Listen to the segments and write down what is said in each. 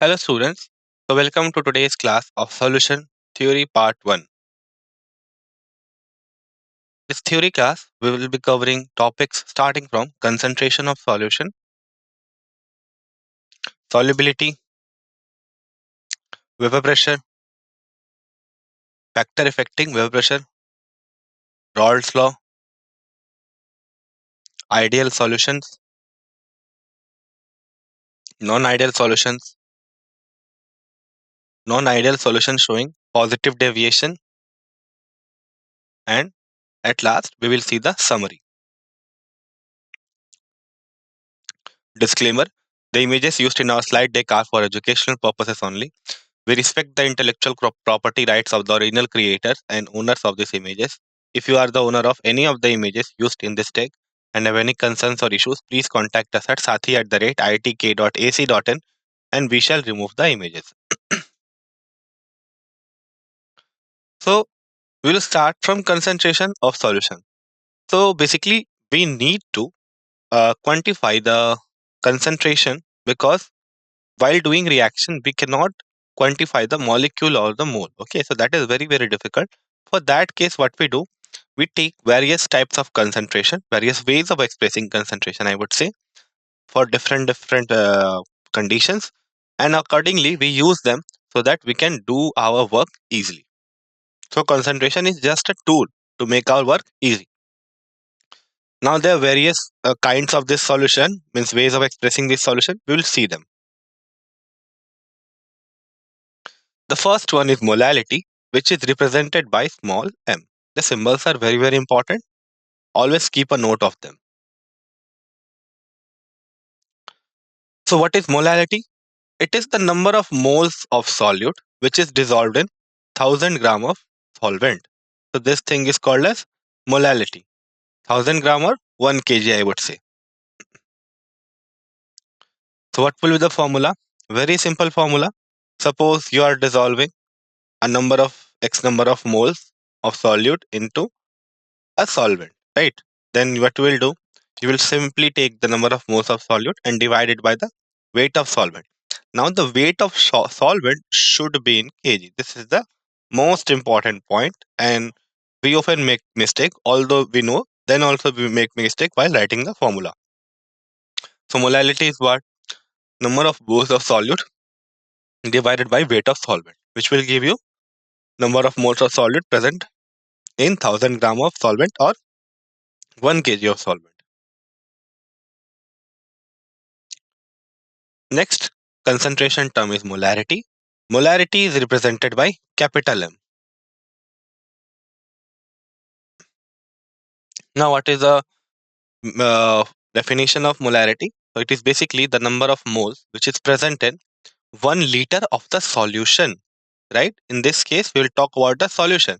Hello students, welcome to today's class of Solution Theory Part 1. This theory class we will be covering topics starting from concentration of solution, solubility, vapor pressure, factor affecting vapor pressure, Raoult's law, ideal solutions, non-ideal solutions, non-ideal solution showing positive deviation, and at last we will see the summary. Disclaimer: the images used in our slide deck are for educational purposes only. We respect the intellectual property rights of the original creators and owners of these images. If you are the owner of any of the images used in this deck and have any concerns or issues, please contact us at sathi@itk.ac.in and we shall remove the images. So we will start from concentration of solution. So basically, we need to quantify the concentration because while doing reaction, we cannot quantify the molecule or the mole. Okay, so that is very difficult. For that case, what we do, we take various types of concentration, various ways of expressing concentration, I would say, for different conditions, and accordingly we use them so that we can do our work easily. So concentration is just a tool to make our work easy. Now there are various kinds of this solution, means ways of expressing this solution. We will see them. The first one is molality, which is represented by small m. The symbols are very important. Always keep a note of them. So what is molality? It is the number of moles of solute which is dissolved in 1000 gram of solvent. So this thing is called as molality. 1000 gram or 1 kg, I would say. So what will be the formula? Very simple formula. Suppose you are dissolving a number of x number of moles of solute into a solvent, right? Then what you will do, you will simply take the number of moles of solute and divide it by the weight of solvent. Now the weight of solvent should be in kg. This is the most important point, and we often make mistake, although we know, then also we make mistake while writing the formula. So molality is what? Number of moles of solute divided by weight of solvent, which will give you number of moles of solute present in 1000 gram of solvent or 1 kg of solvent. Next concentration term is molarity. Molarity is represented by capital M. Now, what is the definition of molarity? So, it is basically the number of moles which is present in 1 liter of the solution. Right? In this case, we will talk about the solution.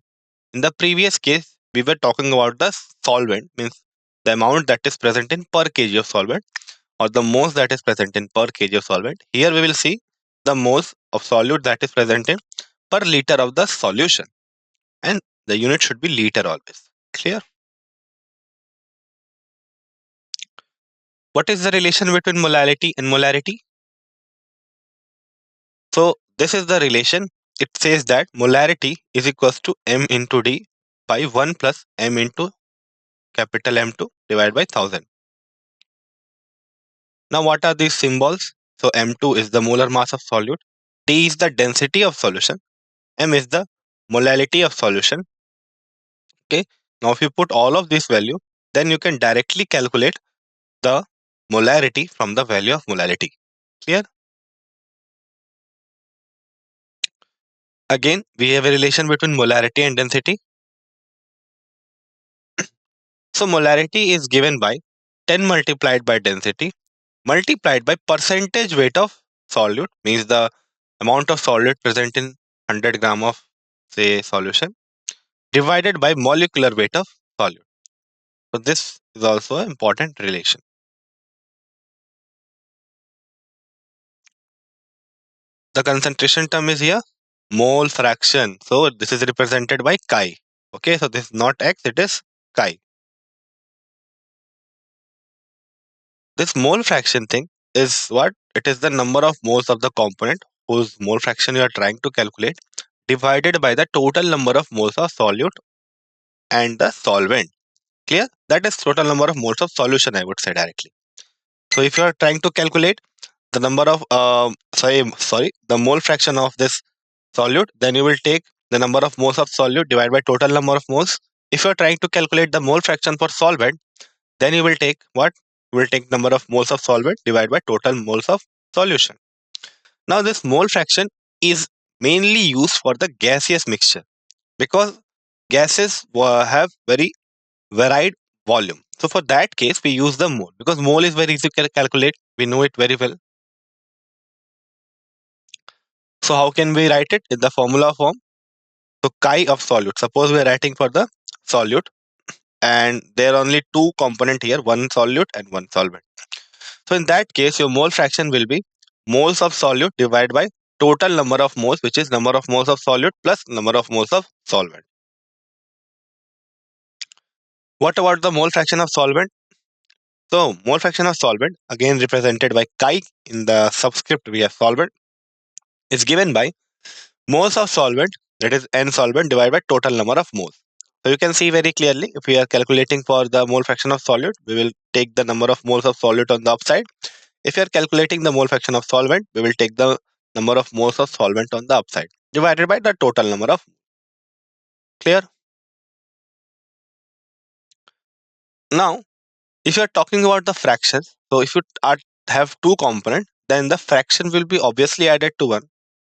In the previous case, we were talking about the solvent, means the amount that is present in per kg of solvent, or the moles that is present in per kg of solvent. Here we will see the moles of solute that is present in per liter of the solution, and the unit should be liter always. Clear? What is the relation between molality and molarity? So this is the relation. It says that molarity is equals to m into d by 1 plus m into capital M2 divided by 1000. Now what are these symbols? So M2 is the molar mass of solute, D is the density of solution, M is the molality of solution. Okay. Now if you put all of this value, then you can directly calculate the molarity from the value of molality. Clear? Again, we have a relation between molarity and density. So molarity is given by 10 multiplied by density multiplied by percentage weight of solute, means the amount of solute present in 100 gram of, say, solution, divided by molecular weight of solute. So this is also an important relation. The concentration term is here mole fraction. So this is represented by chi. Okay, so this is not x, it is chi. This mole fraction thing is what? It is the number of moles of the component whose mole fraction you are trying to calculate divided by the total number of moles of solute and the solvent. Clear? That is total number of moles of solution, I would say directly. So if you are trying to calculate the number of the mole fraction of this solute, then you will take the number of moles of solute divided by total number of moles. If you are trying to calculate the mole fraction for solvent, then you will take what? You will take number of moles of solvent divided by total moles of solution. Now this mole fraction is mainly used for the gaseous mixture because gases have very varied volume. So for that case, we use the mole because mole is very easy to calculate. We know it very well. So how can we write it in the formula form? So chi of solute. Suppose we are writing for the solute and there are only two component here, one solute and one solvent. So in that case, your mole fraction will be moles of solute divided by total number of moles, which is number of moles of solute plus number of moles of solvent. What about the mole fraction of solvent? So mole fraction of solvent, again represented by chi in the subscript we have solvent, is given by moles of solvent, that is N solvent divided by total number of moles. So you can see very clearly if we are calculating for the mole fraction of solute, we will take the number of moles of solute on the upside. If you are calculating the mole fraction of solvent, we will take the number of moles of solvent on the upside divided by the total number of. Clear? Now, if you are talking about the fractions, so if you have two components, then the fraction will be obviously added to one.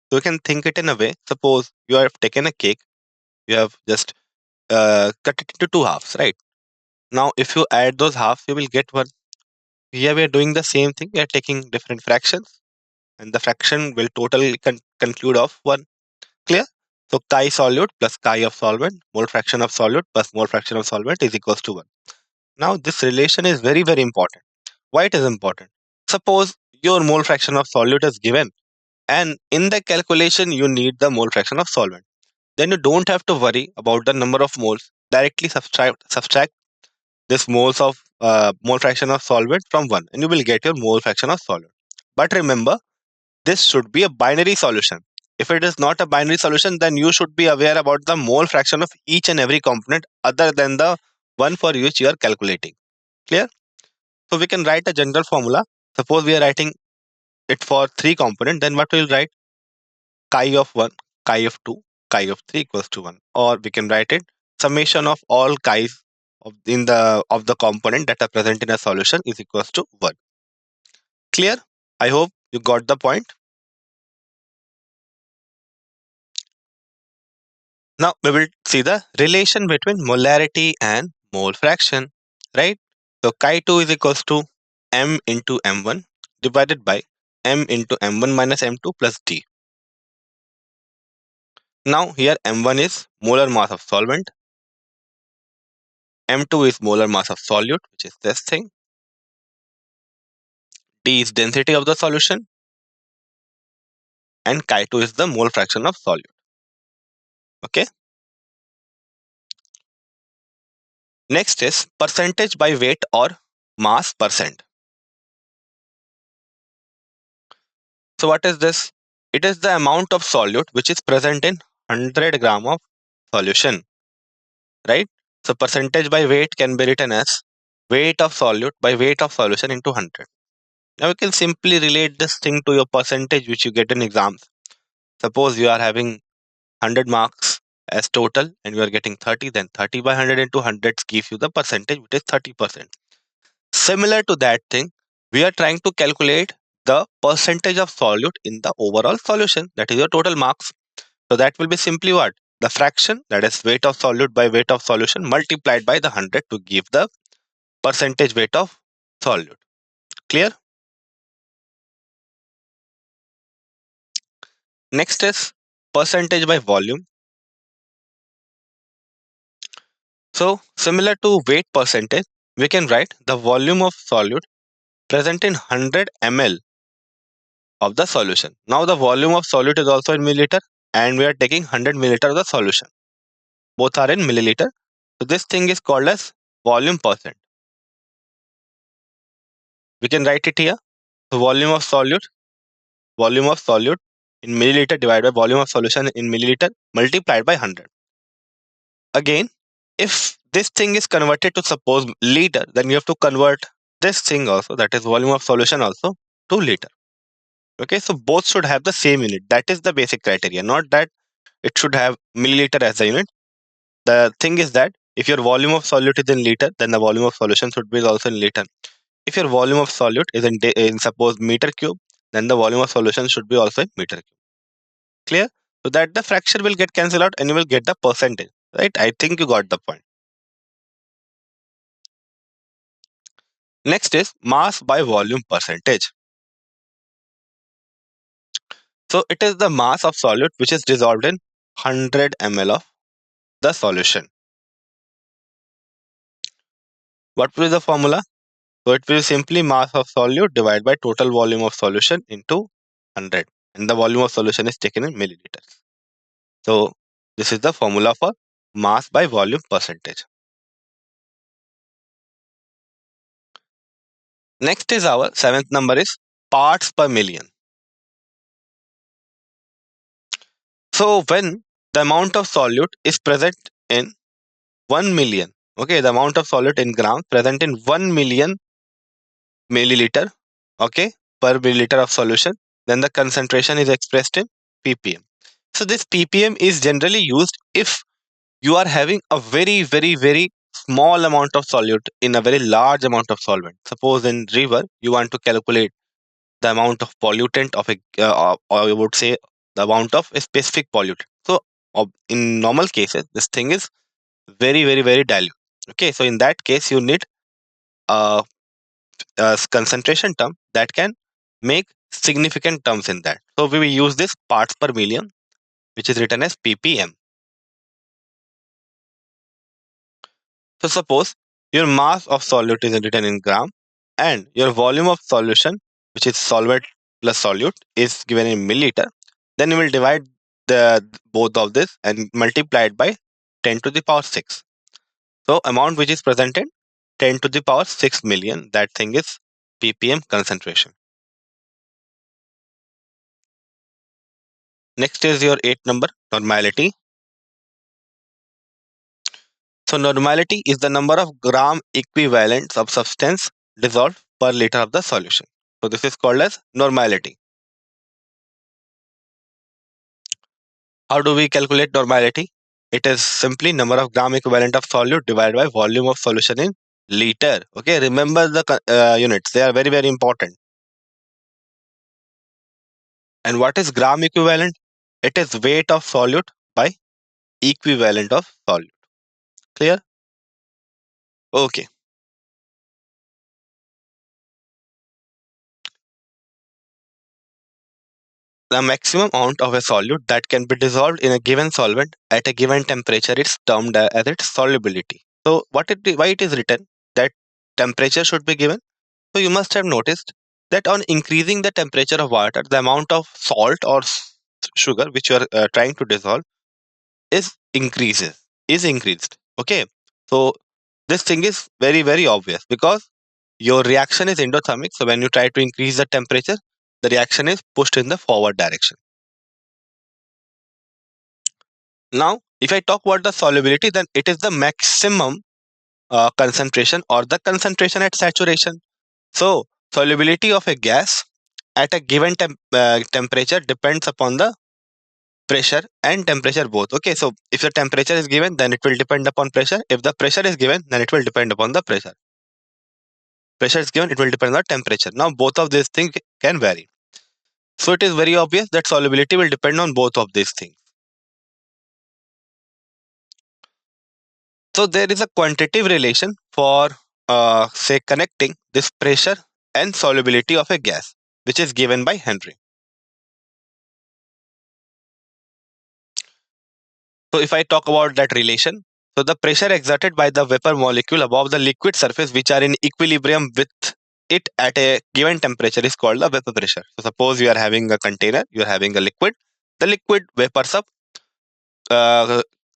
So you can think it in a way. Suppose you have taken a cake, you have just cut it into two halves, right? Now, if you add those halves, you will get one. Here we are doing the same thing. We are taking different fractions, and the fraction will totally conclude of one. Clear? So chi solute plus chi of solvent, mole fraction of solute plus mole fraction of solvent is equals to 1. Now this relation is very, very important. Why it is important? Suppose your mole fraction of solute is given and in the calculation you need the mole fraction of solvent. Then you don't have to worry about the number of moles. Directly subtract this mole fraction of solvent from 1 and you will get your mole fraction of solvent. But remember, this should be a binary solution. If it is not a binary solution, then you should be aware about the mole fraction of each and every component other than the one for which you are calculating. Clear? So we can write a general formula. Suppose we are writing it for three component, then what we will write? Chi of 1, chi of 2, chi of 3 equals to 1. Or we can write it summation of all chi's of the component that are present in a solution is equals to 1. Clear? I hope you got the point. Now we will see the relation between molarity and mole fraction, right? So chi2 is equals to m into m1 divided by m into m1 minus m2 plus d. Now here m1 is molar mass of solvent, m2 is molar mass of solute, which is this thing, d is density of the solution, and chi2 is the mole fraction of solute. Okay. Next is percentage by weight or mass percent. So what is this? It is the amount of solute which is present in 100 gram of solution, right? So percentage by weight can be written as weight of solute by weight of solution into 100. Now you can simply relate this thing to your percentage which you get in exams. Suppose you are having 100 marks as total and you are getting 30, then 30 by 100 into 100 gives you the percentage which is 30%. Similar to that thing, we are trying to calculate the percentage of solute in the overall solution, that is your total marks. So that will be simply what? The fraction, that is weight of solute by weight of solution multiplied by the 100 to give the percentage weight of solute. Clear? Next is percentage by volume. So similar to weight percentage, we can write the volume of solute present in 100 ml of the solution. Now the volume of solute is also in milliliter and we are taking 100 milliliter of the solution. Both are in milliliter. So this thing is called as volume percent. We can write it here. So volume of solute in milliliter divided by volume of solution in milliliter multiplied by 100. Again, if this thing is converted to suppose liter, then you have to convert this thing also, that is volume of solution also, to liter. Okay, so both should have the same unit. That is the basic criteria, not that it should have milliliter as the unit. The thing is that if your volume of solute is in liter, then the volume of solution should be also in liter. If your volume of solute is in suppose meter cube, then the volume of solution should be also in meter cube. Clear? So that the fraction will get cancelled out and you will get the percentage. Right? I think you got the point. Next is mass by volume percentage. So it is the mass of solute which is dissolved in 100 ml of the solution. What will be the formula? So it will be simply mass of solute divided by total volume of solution into 100. And the volume of solution is taken in milliliters. So this is the formula for mass by volume percentage. Next is our seventh number is parts per million. So when the amount of solute is present in 1 million, okay, the amount of solute in gram present in 1 million milliliter, okay, per milliliter of solution, then the concentration is expressed in ppm. So this ppm is generally used if you are having a very small amount of solute in a very large amount of solvent. Suppose in river you want to calculate the amount of pollutant of a or I would say the amount of a specific pollutant. So in normal cases this thing is very dilute. Okay, so in that case you need a, a concentration term that can make significant terms in that. So we will use this parts per million, which is written as ppm. So suppose your mass of solute is written in gram and your volume of solution, which is solvent plus solute, is given in milliliter. Then you will divide the both of this and multiply it by 10 to the power 6. So amount which is presented 10 to the power 6 million. That thing is ppm concentration. Next is your 8th number, normality. So normality is the number of gram equivalents of substance dissolved per liter of the solution. So this is called as normality. How do we calculate normality? It is simply number of gram equivalent of solute divided by volume of solution in liter. Okay, remember the units. They are very important. And what is gram equivalent? It is weight of solute by equivalent of solute. Clear? Okay. The maximum amount of a solute that can be dissolved in a given solvent at a given temperature is termed as its solubility. So why it is written that temperature should be given? So you must have noticed that on increasing the temperature of water, the amount of salt or sugar which you are trying to dissolve is increased. Okay, so this thing is very obvious because your reaction is endothermic. So when you try to increase the temperature, the reaction is pushed in the forward direction. Now, if I talk about the solubility, then it is the maximum concentration or the concentration at saturation. So, solubility of a gas at a given temperature depends upon the pressure and temperature both. Okay, so if the temperature is given, then it will depend upon pressure. If the pressure is given, then it will depend upon the pressure. Pressure is given, it will depend on the temperature. Now, both of these things can vary. So, it is very obvious that solubility will depend on both of these things. So there is a quantitative relation for say connecting this pressure and solubility of a gas, which is given by Henry. So if I talk about that relation, so the pressure exerted by the vapor molecule above the liquid surface which are in equilibrium with it at a given temperature is called the vapor pressure. So suppose you are having a container, you are having a liquid, the liquid vapors up,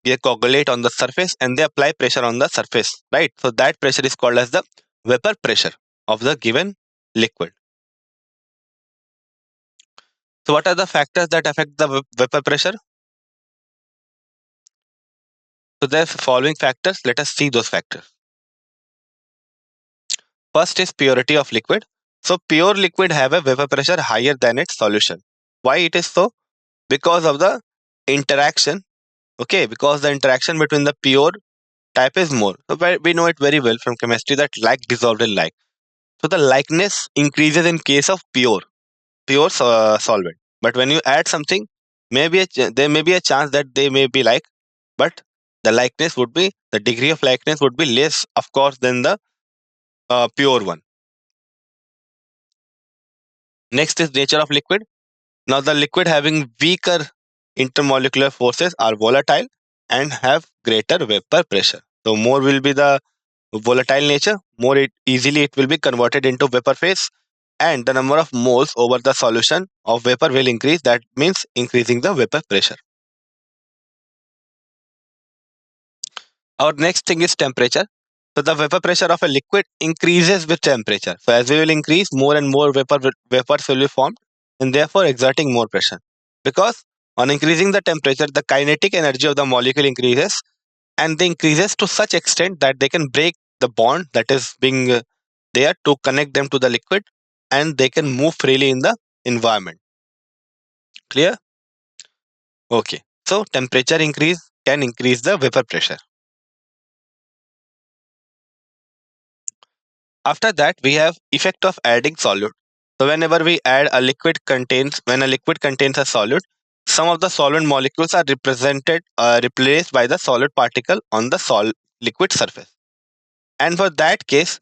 they coagulate on the surface and they apply pressure on the surface, right? So that pressure is called as the vapor pressure of the given liquid. So what are the factors that affect the vapor pressure? So there's following factors. Let us see those factors. First is purity of liquid. So pure liquid have a vapor pressure higher than its solution. Why it is so? Because of the interaction. Okay, because the interaction between the pure type is more. So we know it very well from chemistry that like dissolved in like. So the likeness increases in case of pure solvent. But when you add something, there may be a chance that they may be like, but the degree of likeness would be less, of course, than the pure one. Next is nature of liquid. Now the liquid having weaker intermolecular forces are volatile and have greater vapor pressure. So more will be the volatile nature, more easily it will be converted into vapor phase, and the number of moles over the solution of vapor will increase. That means increasing the vapor pressure. Our next thing is temperature. So the vapor pressure of a liquid increases with temperature. So as we will increase, more and more vapors will be formed, and therefore exerting more pressure. Because on increasing the temperature, the kinetic energy of the molecule increases, and they increases to such extent that they can break the bond that is being there to connect them to the liquid, and they can move freely in the environment. Clear? Okay. So temperature increase can increase the vapor pressure. After that, we have effect of adding solute. So whenever we add a liquid contains, when a liquid contains a solute, some of the solvent molecules are replaced by the solid particle on the liquid surface. And for that case,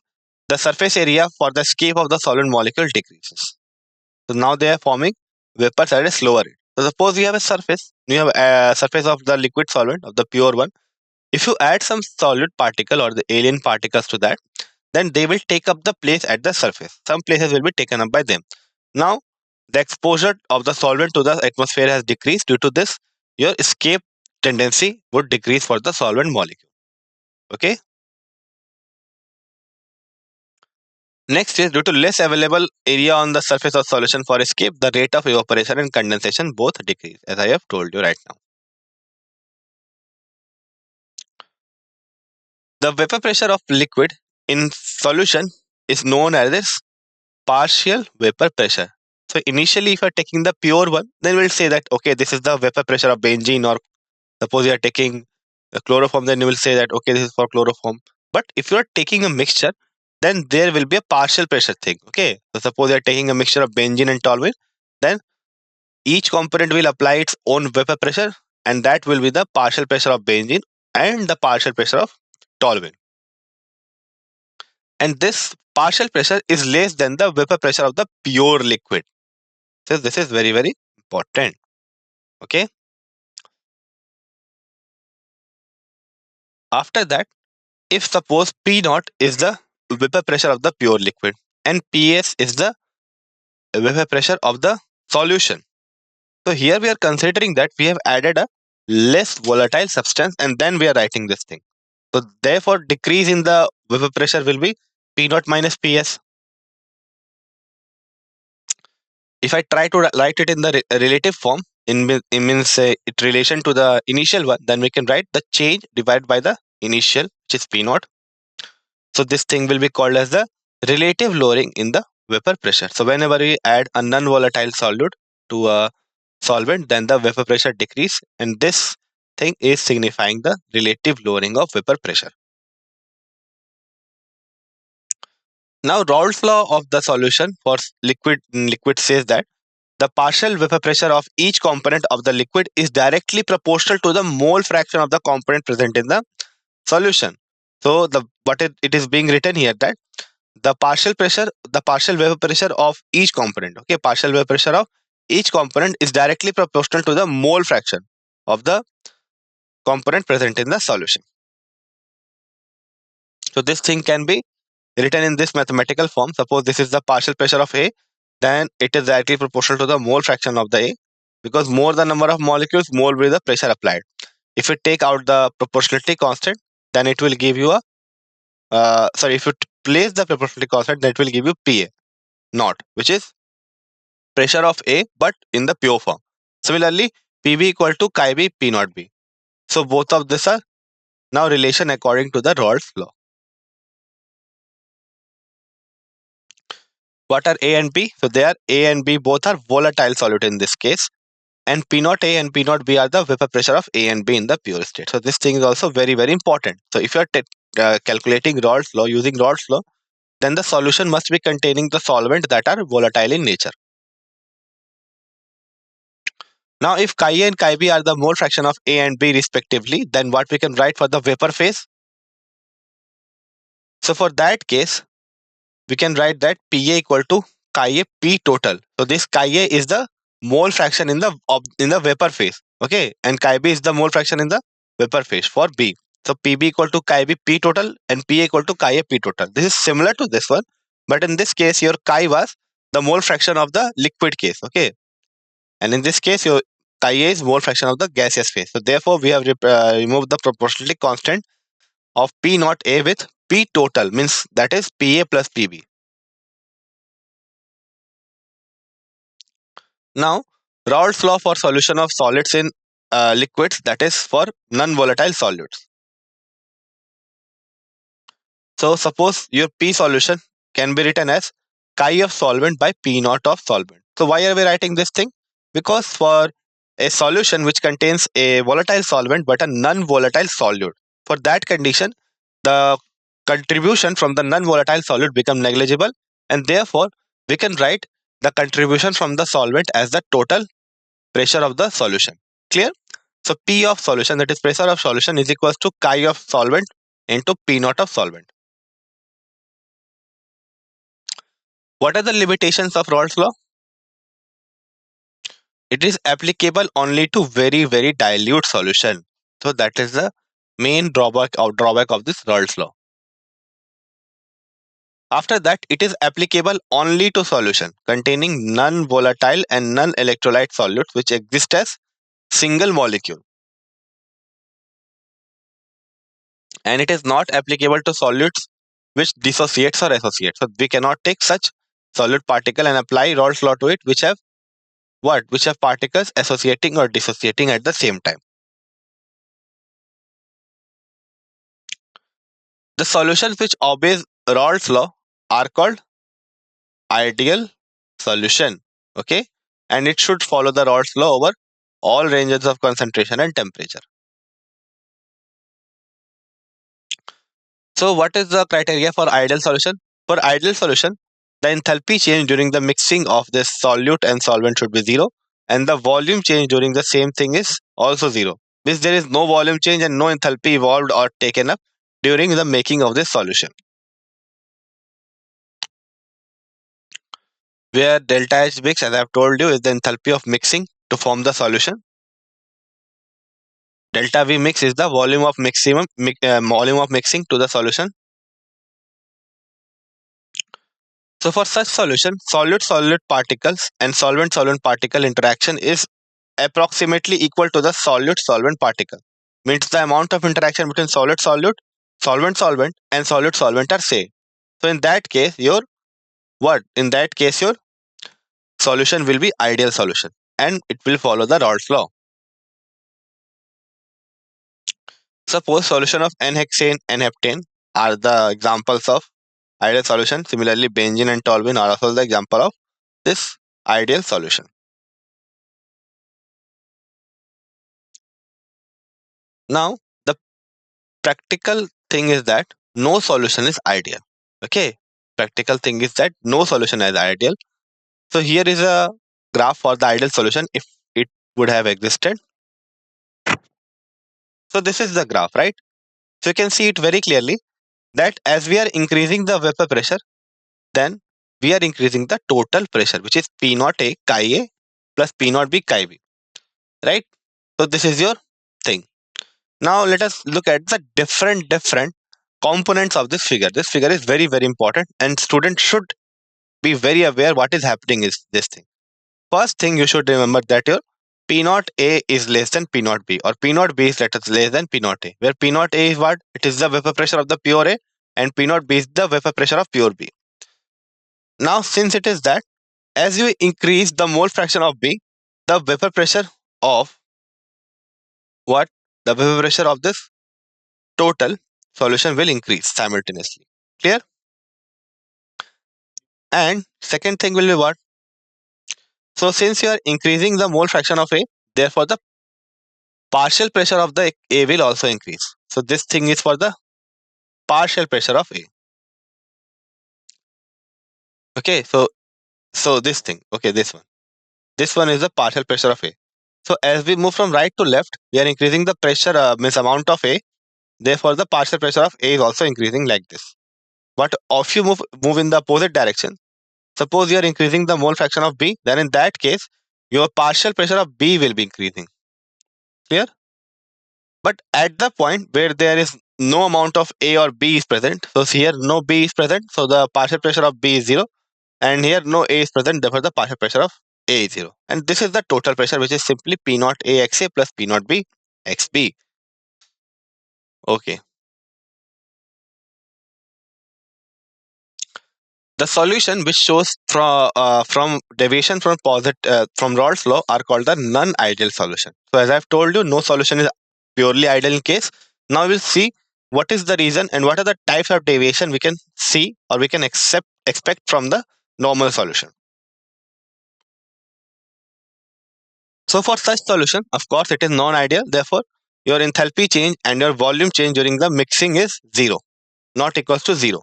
the surface area for the escape of the solvent molecule decreases. So now they are forming vapors at a slower rate. So suppose you have a surface, you have a surface of the liquid solvent of the pure one. If you add some solid particle or the alien particles to that, then they will take up the place at the surface. Some places will be taken up by them. Now, the exposure of the solvent to the atmosphere has decreased. Due to this, your escape tendency would decrease for the solvent molecule. Okay. Next is due to less available area on the surface of solution for escape, the rate of evaporation and condensation both decrease, as I have told you right now. The vapor pressure of liquid in solution is known as its partial vapor pressure. So initially, if you are taking the pure one, then we'll say that okay, this is the vapor pressure of benzene, or suppose you are taking the chloroform, then you will say that okay, this is for chloroform. But if you are taking a mixture, then there will be a partial pressure thing. Okay, so suppose you are taking a mixture of benzene and toluene, then each component will apply its own vapor pressure, and that will be the partial pressure of benzene and the partial pressure of toluene. And this partial pressure is less than the vapor pressure of the pure liquid. So this is very, very important. Okay. After that, if suppose P naught is the vapor pressure of the pure liquid and PS is the vapor pressure of the solution. So here we are considering that we have added a less volatile substance and then we are writing this thing. So therefore decrease in the vapor pressure will be P naught minus PS. If I try to write it in the relative form, in means it relation to the initial one, then we can write the change divided by the initial, which is P naught. So this thing will be called as the relative lowering in the vapor pressure. So whenever we add a non-volatile solute to a solvent, then the vapor pressure decrease, and this thing is signifying the relative lowering of vapor pressure. Now Raoult's law of the solution for liquid says that the partial vapor pressure of each component of the liquid is directly proportional to the mole fraction of the component present in the solution. So it is being written here that the partial vapor pressure of each component, okay, partial vapor pressure of each component is directly proportional to the mole fraction of the component present in the solution. So this thing can be written in this mathematical form. Suppose this is the partial pressure of A, then it is directly proportional to the mole fraction of the A, because more the number of molecules, more will the pressure applied. If you take out the proportionality constant, then it will give you a if you place the proportionality constant, that will give you PA naught, which is pressure of A, but in the pure form. Similarly, PB equal to chi B P naught B. So both of these are now relation according to the Raoult's law. What are A and B? So they are A and B both are volatile solute in this case, and P naught A and P naught B are the vapor pressure of A and B in the pure state. So this thing is also very very important. So if you are calculating Raoult's law using Raoult's law, then the solution must be containing the solvent that are volatile in nature. Now, if chi A and chi B are the mole fraction of A and B respectively, then what we can write for the vapor phase? So for that case, we can write that Pa equal to chi A P total. So this chi A is the mole fraction in the vapor phase, okay, and chi B is the mole fraction in the vapor phase for B. So Pb equal to chi B P total and Pa equal to chi A P total. This is similar to this one, but in this case, your chi was the mole fraction of the liquid case, okay, and in this case, your chi A is mole fraction of the gaseous phase. So therefore, we have removed the proportionality constant of P naught A with P total, means that is Pa plus Pb. Now, Raoult's law for solution of solids in liquids, that is for non-volatile solutes. So suppose your P solution can be written as chi of solvent by P naught of solvent. So why are we writing this thing? Because for a solution which contains a volatile solvent but a non-volatile solute, for that condition, the contribution from the non-volatile solute become negligible, and therefore we can write the contribution from the solvent as the total pressure of the solution. Clear? So P of solution, that is pressure of solution, is equals to chi of solvent into P naught of solvent. What are the limitations of Raoult's law? It is applicable only to very very dilute solution. So that is the main drawback of this Raoult's law. After that, it is applicable only to solution containing non-volatile and non-electrolyte solutes which exist as single molecule. And it is not applicable to solutes which dissociates or associates. So we cannot take such solute particle and apply Raoult's law to it, which have what? Which have particles associating or dissociating at the same time. The solutions which obeys Raoult's law are called ideal solution. Okay, and it should follow the Raoult's law over all ranges of concentration and temperature. So what is the criteria for ideal solution? For ideal solution, the enthalpy change during the mixing of this solute and solvent should be 0, and the volume change during the same thing is also 0. Means there is no volume change and no enthalpy evolved or taken up during the making of this solution. Where delta H mix, as I have told you, is the enthalpy of mixing to form the solution. Delta V mix is the volume of mixing to the solution. So for such solution, solute-solute particles and solvent-solvent particle interaction is approximately equal to the solute-solvent particle. Means the amount of interaction between solute-solute, solvent-solvent and solute-solvent are same. So in that case, your solution will be ideal solution and it will follow the Raoult's law. Suppose solution of N-hexane and heptane are the examples of ideal solution. Similarly, benzene and toluene are also the example of this ideal solution. Now, the practical thing is that no solution is ideal. Okay, practical thing is that no solution is ideal. So here is a graph for the ideal solution if it would have existed. So this is the graph, right? So you can see it very clearly that as we are increasing the vapor pressure, then we are increasing the total pressure, which is P naught A chi A plus P naught B chi B, right? So this is your thing. Now let us look at the different components of this figure. This figure is very very important and students should be very aware what is happening is this thing. First thing you should remember that your P naught A is less than P naught B, or P naught B is less than P naught A, where P naught A is what? It is the vapor pressure of the pure A and P naught B is the vapor pressure of pure B. Now since it is that, as you increase the mole fraction of B, the vapor pressure of what? The vapor pressure of this total solution will increase simultaneously. Clear? And second thing will be what? So since you are increasing the mole fraction of A, therefore the partial pressure of the A will also increase. So this thing is for the partial pressure of A. Okay, so this thing, okay, this one. This one is the partial pressure of A. So as we move from right to left, we are increasing the pressure, means amount of A. Therefore, the partial pressure of A is also increasing like this. But if you move in the opposite direction, suppose you are increasing the mole fraction of B, then in that case, your partial pressure of B will be increasing. Clear? But at the point where there is no amount of A or B is present, so here no B is present, so the partial pressure of B is 0, and here no A is present, therefore the partial pressure of A is 0. And this is the total pressure, which is simply P naught A x A plus P naught B x B. Okay. The solution which shows from deviation from Raoult's law are called the non-ideal solution. So as I've told you, no solution is purely ideal in case. Now we'll see what is the reason and what are the types of deviation we can see or we can expect from the normal solution. So for such solution, of course, it is non-ideal. Therefore, your enthalpy change and your volume change during the mixing is 0, not equals to 0.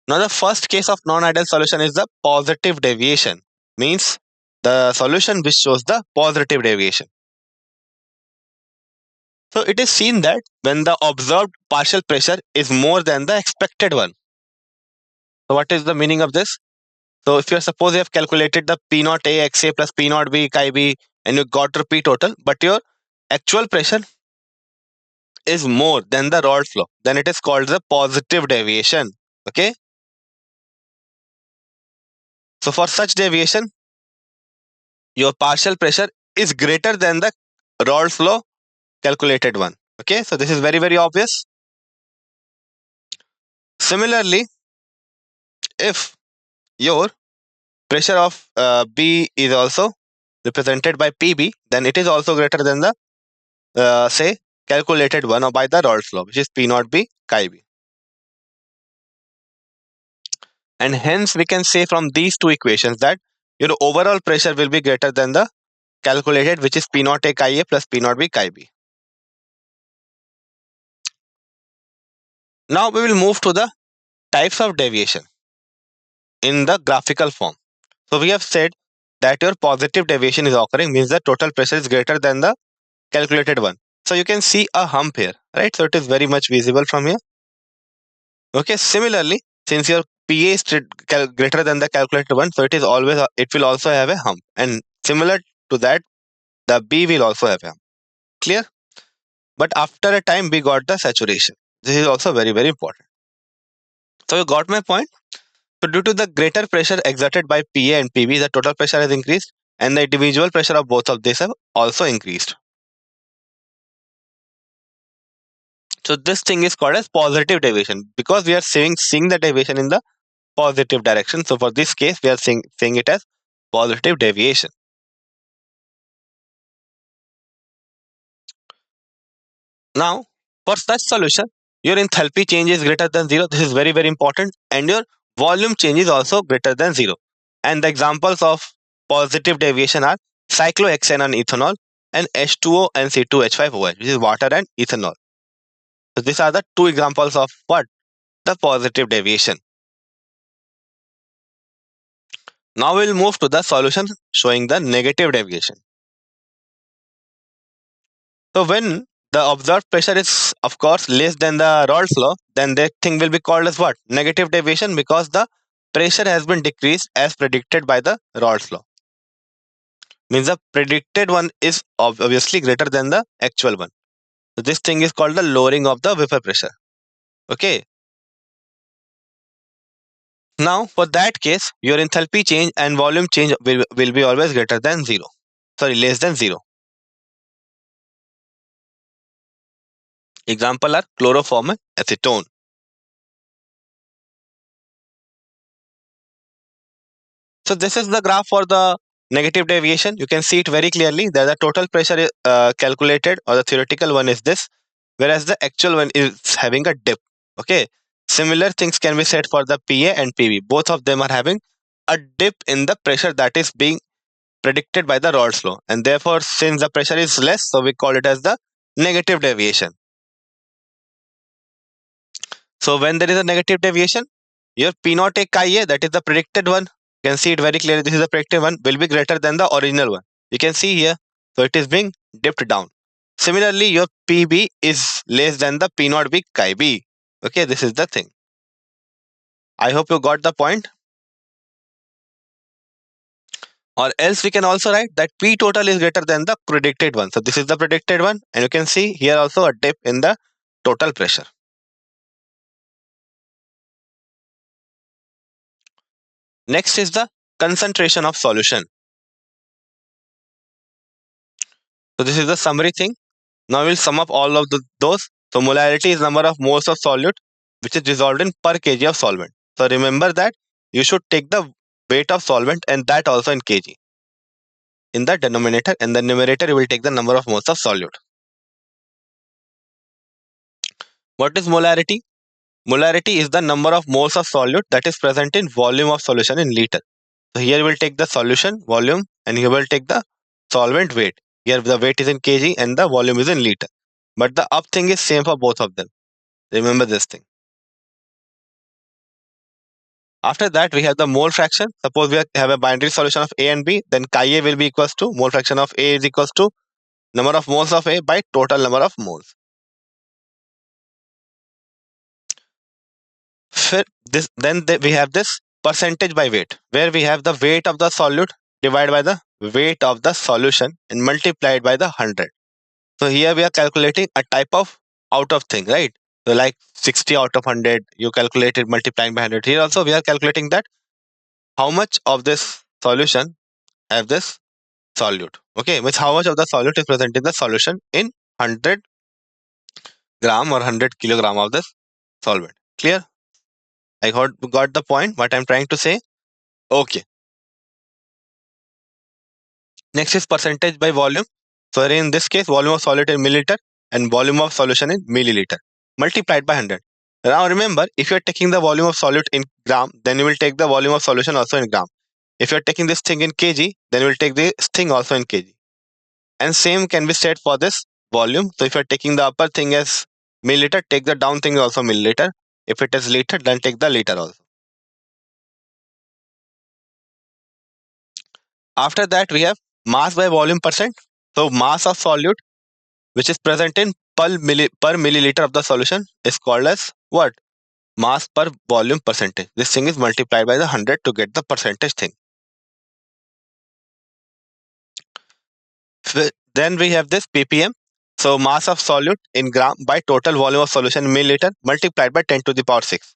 Now, the first case of non-ideal solution is the positive deviation, means the solution which shows the positive deviation. So, it is seen that when the observed partial pressure is more than the expected one. So, what is the meaning of this? So, if you suppose you have calculated the P naught A x A plus P naught B chi B and you got your P total, but your actual pressure is more than the Raoult's law, then it is called the positive deviation. Okay. So, for such deviation, your partial pressure is greater than the Raoult's law calculated one. Okay, so this is very, very obvious. Similarly, if your pressure of B is also represented by PB, then it is also greater than the say calculated one or by the Raoult's law, which is P naught B chi B. And hence we can say from these two equations that your overall pressure will be greater than the calculated, which is P naught A chi A plus P naught B chi B. Now we will move to the types of deviation in the graphical form. So we have said that your positive deviation is occurring, means the total pressure is greater than the calculated one. So you can see a hump here, right? So it is very much visible from here. Okay, similarly, since your PA is greater than the calculated one, so it will also have a hump. And similar to that, the B will also have a hump. Clear? But after a time, we got the saturation. This is also very, very important. So you got my point? So due to the greater pressure exerted by PA and PB, the total pressure has increased and the individual pressure of both of these have also increased. So this thing is called as positive deviation because we are seeing the deviation in the positive direction. So for this case, we are seeing it as positive deviation. Now, for such solution, your enthalpy change is greater than 0. This is very, very important. And your volume change is also greater than 0. And the examples of positive deviation are cyclohexane and ethanol and H2O and C2H5OH, which is water and ethanol. So these are the two examples of what? The positive deviation. Now we'll move to the solution showing the negative deviation. So when the observed pressure is, of course, less than the Raoult's law, then that thing will be called as what? Negative deviation, because the pressure has been decreased as predicted by the Raoult's law. Means the predicted one is obviously greater than the actual one. So this thing is called the lowering of the vapor pressure. Okay. Now for that case, your enthalpy change and volume change will be always greater than 0. Sorry, less than 0. Example are chloroform and acetone. So this is the graph for the negative deviation. You can see it very clearly that the total pressure is calculated, or the theoretical one is this, whereas the actual one is having a dip. Okay. Similar things can be said for the PA and PB. Both of them are having a dip in the pressure that is being predicted by the Rod's law. And therefore, since the pressure is less, so we call it as the negative deviation. So when there is a negative deviation, your P naught A chi A, that is the predicted one, you can see it very clearly, this is the predicted one, will be greater than the original one. You can see here, so it is being dipped down. Similarly, your PB is less than the P naught B chi B. Okay, this is the thing. I hope you got the point. Or else we can also write that P total is greater than the predicted one. So this is the predicted one, and you can see here also a dip in the total pressure. Next is the concentration of solution. So this is the summary thing. Now we'll sum up all of those. So molarity is number of moles of solute which is dissolved in per kg of solvent. So remember that you should take the weight of solvent and that also in kg in the denominator, and the numerator you will take the number of moles of solute. What is molarity? Molarity is the number of moles of solute that is present in volume of solution in liter. So here we will take the solution volume and here will take the solvent weight. Here the weight is in kg and the volume is in liter. But the up thing is same for both of them. Remember this thing. After that, we have the mole fraction. Suppose we have a binary solution of A and B, then chi A will be equals to mole fraction of A is equals to number of moles of A by total number of moles. We have this percentage by weight, where we have the weight of the solute divided by the weight of the solution and multiplied by the 100. So here we are calculating a type of out of thing, right? So like 60 out of 100, you calculate it multiplying by 100. Here also we are calculating that how much of this solution have this solute. Okay, which how much of the solute is present in the solution in 100 gram or 100 kilogram of this solvent. Clear? I got the point, what I'm trying to say. Okay. Next is percentage by volume. So in this case, volume of solute in milliliter and volume of solution in milliliter multiplied by 100. Now remember, if you're taking the volume of solute in gram, then you will take the volume of solution also in gram. If you're taking this thing in kg, then you will take this thing also in kg. And same can be said for this volume. So if you're taking the upper thing as milliliter, take the down thing also milliliter. If it is liter, then take the liter also. After that, we have mass by volume percent. So mass of solute which is present in per milliliter of the solution is called as what? Mass per volume percentage. This thing is multiplied by the 100 to get the percentage thing. Then we have this ppm. So mass of solute in gram by total volume of solution in milliliter multiplied by 10 to the power 6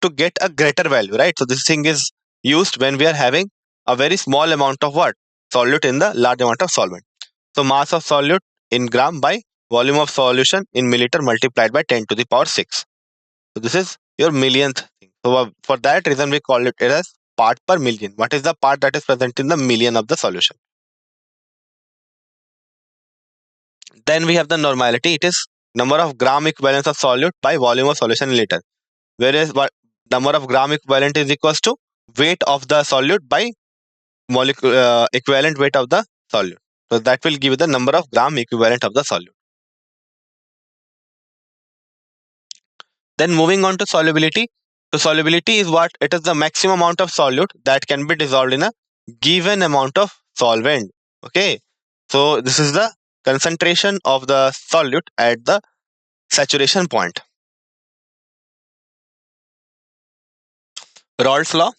to get a greater value, right? So this thing is used when we are having a very small amount of what? Solute in the large amount of solvent. So mass of solute in gram by volume of solution in milliliter multiplied by 10 to the power 6. So this is your millionth thing. So for that reason we call it as part per million. What is the part that is present in the million of the solution? Then we have the normality. It is number of gram equivalence of solute by volume of solution in liter. Whereas what number of gram equivalent is equals to weight of the solute by molecule equivalent weight of the solute. So that will give you the number of gram equivalent of the solute. Then moving on to solubility. So solubility is what? It is the maximum amount of solute that can be dissolved in a given amount of solvent. Okay. So this is the concentration of the solute at the saturation point. Raoult's law.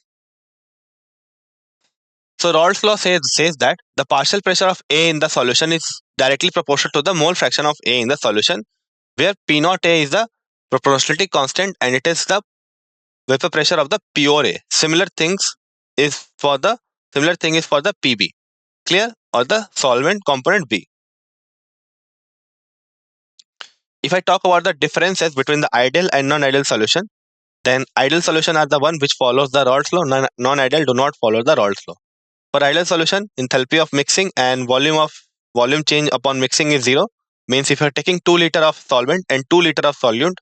So Raoult's law says that the partial pressure of A in the solution is directly proportional to the mole fraction of A in the solution, where P naught A is the proportionality constant and it is the vapor pressure of the pure A. Similar thing is for the PB. Clear? Or the solvent component B. If I talk about the differences between the ideal and non-ideal solution, Then ideal solution are the one which follows the Raoult's law. Non-ideal do not follow the Raoult's law. For ideal solution, enthalpy of mixing and volume change upon mixing is zero. Means if you are taking 2 liter of solvent and 2 liter of solute,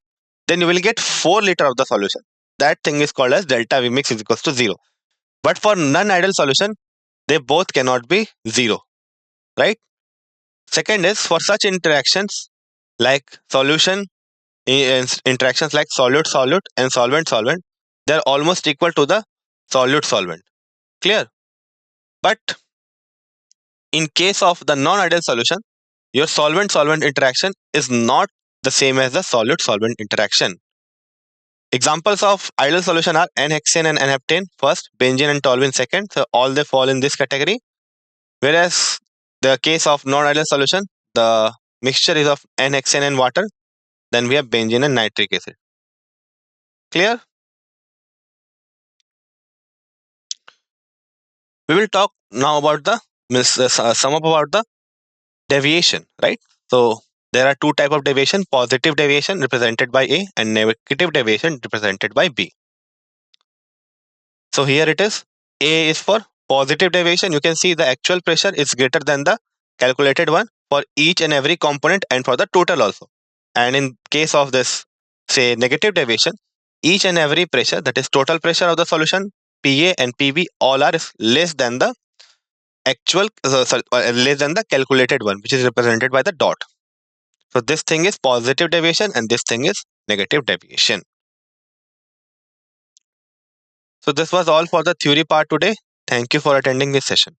then you will get 4 liter of the solution. That thing is called as delta V mix is equals to zero. But for non-ideal solution, they both cannot be zero, right? Second is for such interactions like solution interactions like solute-solute and solvent-solvent, they are almost equal to the solute-solvent. Clear? But in case of the non-ideal solution, your solvent-solvent interaction is not the same as the solute-solvent interaction. Examples of ideal solution are N-hexane and N-heptane first, benzene and toluene second. So all they fall in this category. Whereas the case of non-ideal solution, the mixture is of N-hexane and water. Then we have benzene and nitric acid. Clear? We will talk now about the sum up about the deviation, right? So there are two type of deviation: positive deviation represented by A and negative deviation represented by B. So here it is. A is for positive deviation. You can see the actual pressure is greater than the calculated one for each and every component and for the total also. And in case of this, say negative deviation, each and every pressure, that is total pressure of the solution, PA and PB, all are less than the actual, less than the calculated one, which is represented by the dot. So this thing is positive deviation and this thing is negative deviation. So this was all for the theory part today. Thank you for attending this session.